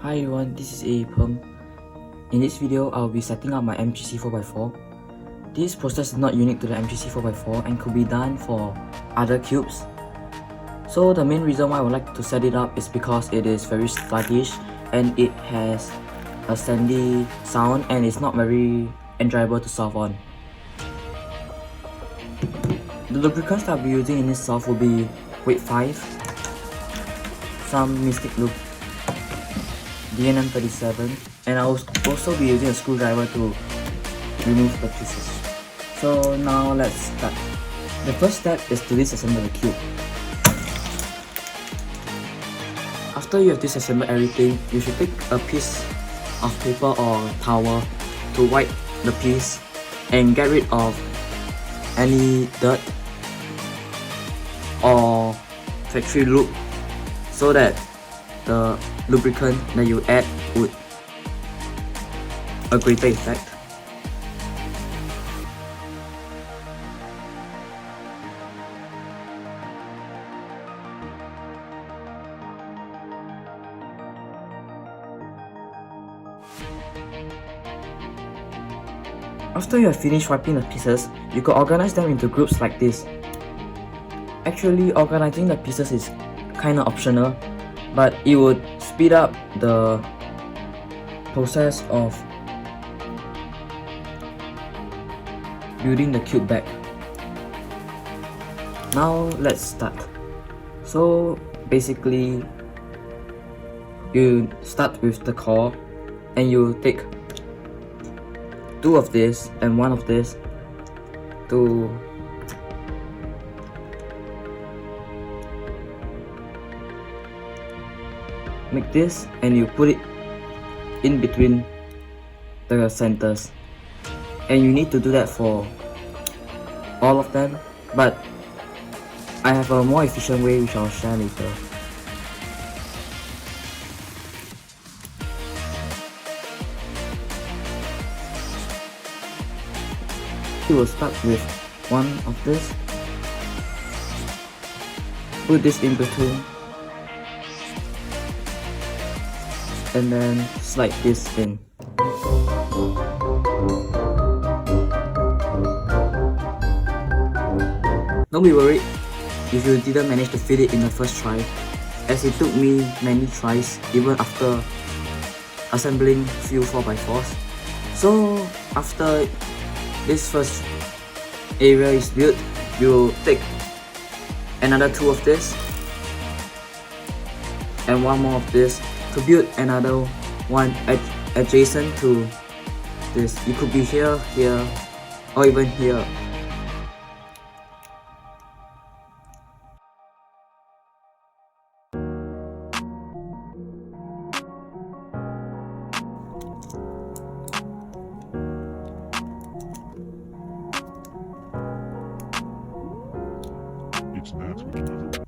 Hi everyone, this is Aa Perm. In this video, I'll be setting up my MGC 4x4. This process is not unique to the MGC 4x4 and could be done for other cubes. So the main reason why I would like to set it up is because it is very sluggish and it has a sandy sound and it's not very enjoyable to solve on. The lubricants that I'll be using in this solve will be weight 5, some Mystic Lube, DNM37, and I'll also be using a screwdriver to remove the pieces. So now let's start. The first step is to disassemble the cube. After you have disassembled everything, you should take a piece of paper or towel to wipe the piece and get rid of any dirt or factory lube so that the lubricant that you add would a greater effect. After you have finished wiping the pieces, you can organize them into groups like this. Actually, organizing the pieces is kinda optional, but it would speed up the process of building the cube back. Now let's start. So basically, you start with the core and you take 2 of this and 1 of this to make this, and you put it in between the centers, and you need to do that for all of them, but I have a more efficient way which I'll share later. We will start with 1 of this, put this in between, and then slide this in. Don't be worried if you didn't manage to fit it in the first try, as it took me many tries even after assembling few 4x4s. So after this first area is built, you will take another 2 of this and 1 more of this to build another one adjacent to this. It could be here, here, or even here. It's not another.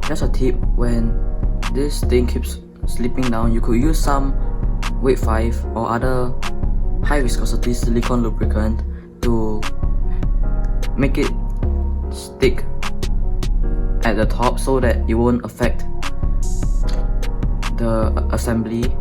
Just a tip, when this thing keeps slipping down, you could use some weight 5 or other high viscosity silicone lubricant to make it stick at the top so that it won't affect the assembly.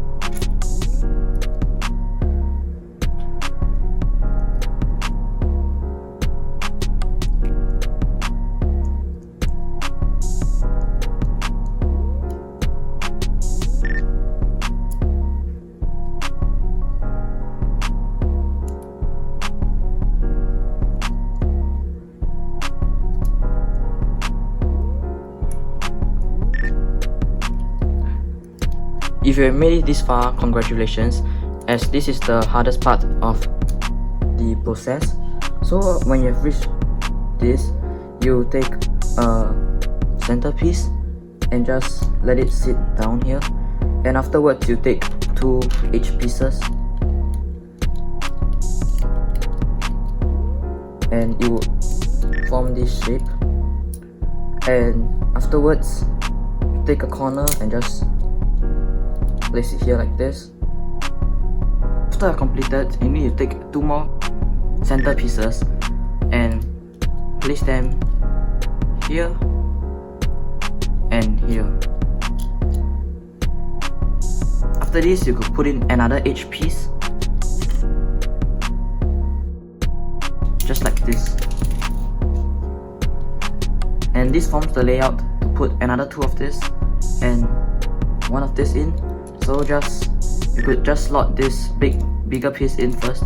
If you have made it this far, congratulations, as this is the hardest part of the process. So when you have reached this, you take a centerpiece and just let it sit down here, and afterwards you take 2 H pieces and you form this shape, and afterwards you take a corner and just place it here like this. After completed, you need to take 2 more center pieces and place them here and here. After this, you could put in another H piece, just like this, and this forms the layout to put another 2 of this and 1 of this in. So you could just slot this bigger piece in first.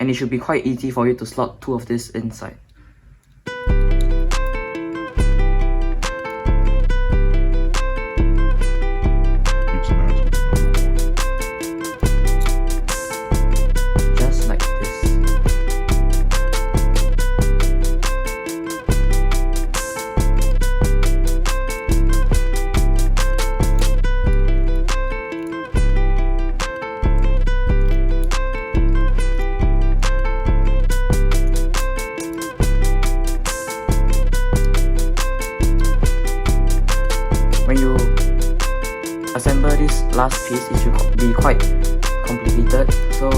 And it should be quite easy for you to slot 2 of this inside. Just like this. When you assemble this last piece, it should be quite complicated, so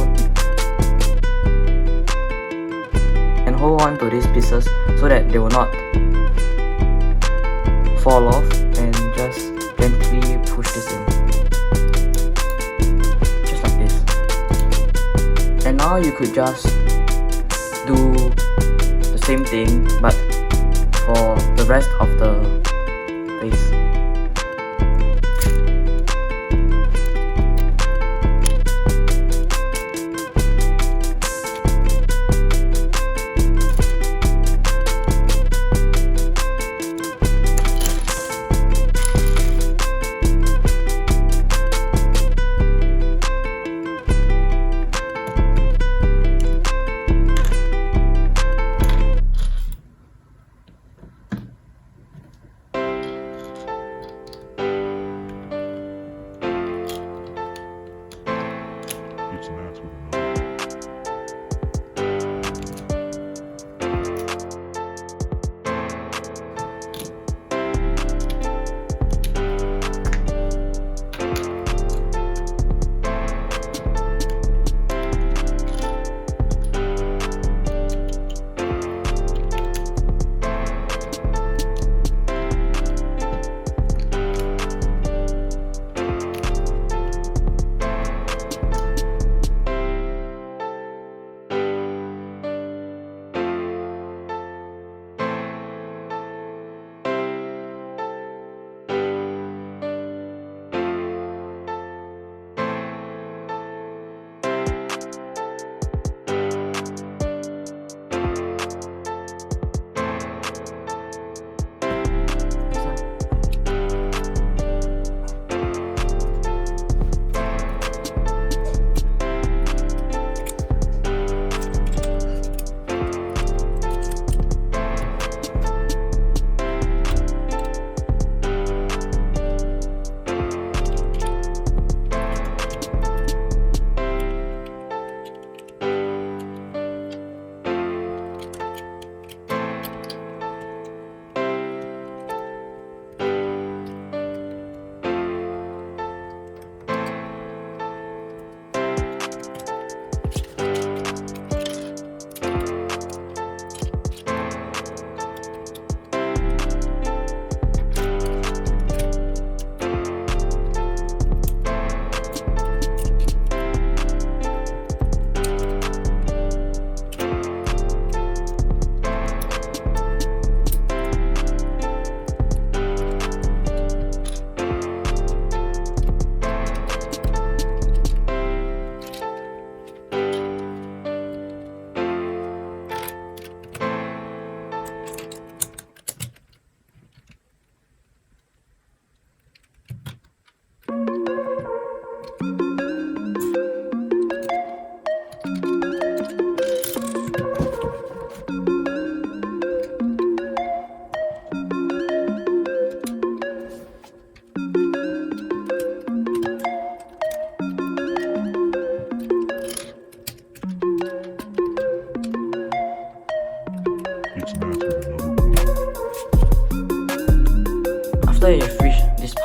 and hold on to these pieces so that they will not fall off, and just gently push this in, just like this. And now you could just do the same thing but for the rest of the face.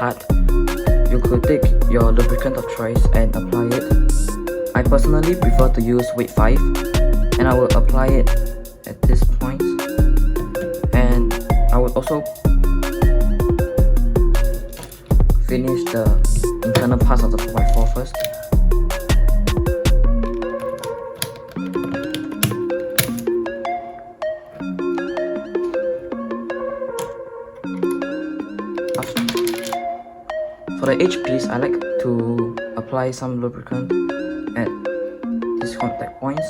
part, you could take your lubricant of choice and apply it. I personally prefer to use weight 5, and I will apply it at this point, and I would also finish the internal parts of the 4x4 first. For the edge piece, I like to apply some lubricant at these contact points.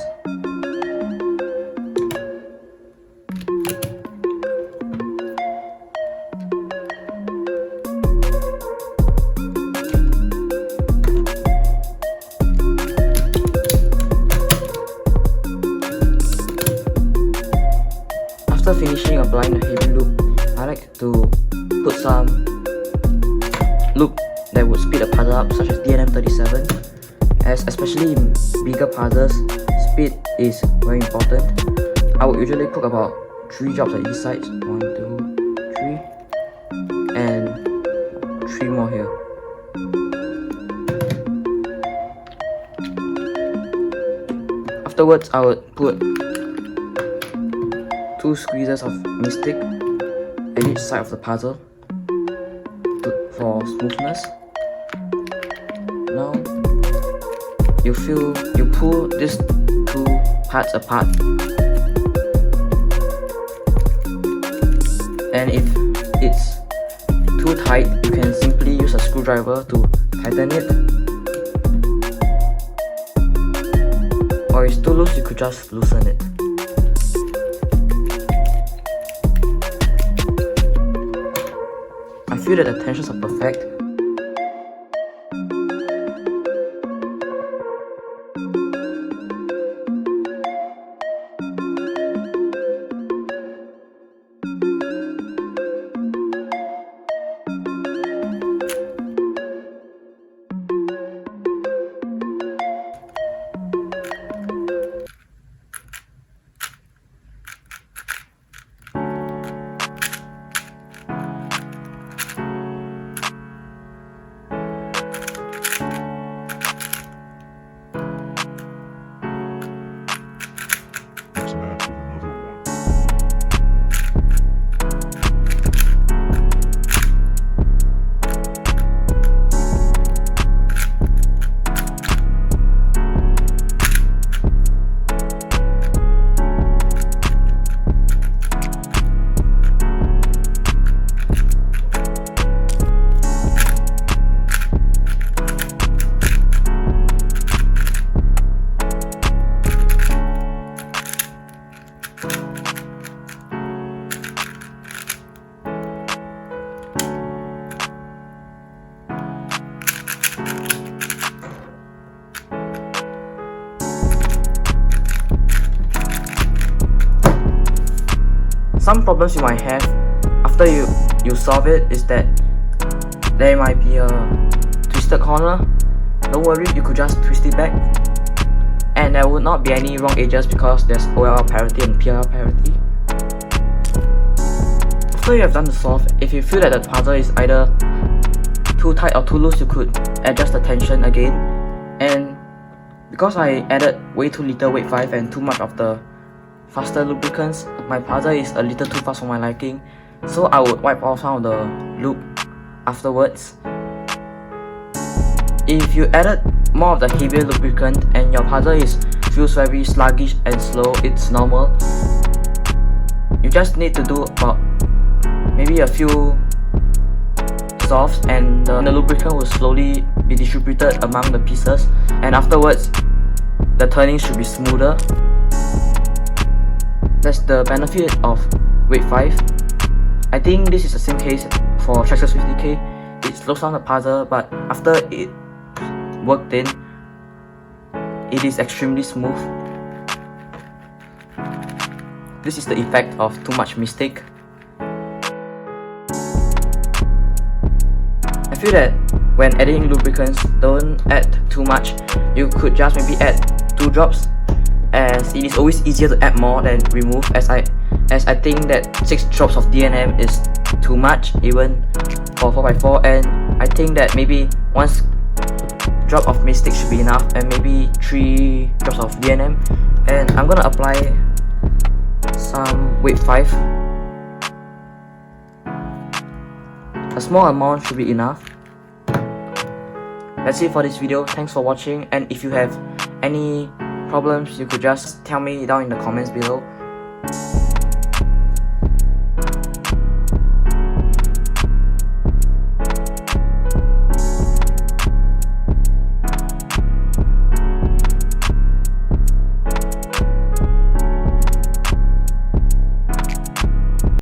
After finishing applying the heavy lube, I like to put some lube that would speed the puzzle up, such as DNM37, as especially in bigger puzzles, speed is very important. I would usually put about 3 drops at each side, 1, 2, 3, and 3 more here. Afterwards, I would put 2 squeezes of Mystic at each side of the puzzle for smoothness. Now you pull these 2 parts apart, and if it's too tight, you can simply use a screwdriver to tighten it, or if it's too loose, you could just loosen it. I feel that the tensions are perfect. Some problems you might have after you solve it is that there might be a twisted corner. Don't worry, you could just twist it back, and there would not be any wrong edges because there's OLL parity and PLL parity. After you have done the solve, if you feel that the puzzle is either too tight or too loose, you could adjust the tension again. And because I added way too little weight 5 and too much of the faster lubricants, my puzzle is a little too fast for my liking, so I would wipe off some of the lube afterwards. If you added more of the heavier lubricant and your puzzle feels very sluggish and slow, it's normal. You just need to do about maybe a few solves, and the lubricant will slowly be distributed among the pieces, and afterwards the turning should be smoother. That's the benefit of weight 5. I think this is the same case for Traxxas 50K. It slows down the puzzle, but after it worked in, it is extremely smooth. This is the effect of too much Mystic. I feel that when adding lubricants, don't add too much. You could just maybe add 2 drops, as it is always easier to add more than remove, as I think that 6 drops of DNM is too much even for 4x4, and I think that maybe once drop of Mystic should be enough, and maybe 3 drops of DNM. And I'm gonna apply some weight 5. A small amount should be enough. That's it for this video. Thanks for watching, and if you have any problems, you could just tell me down in the comments below.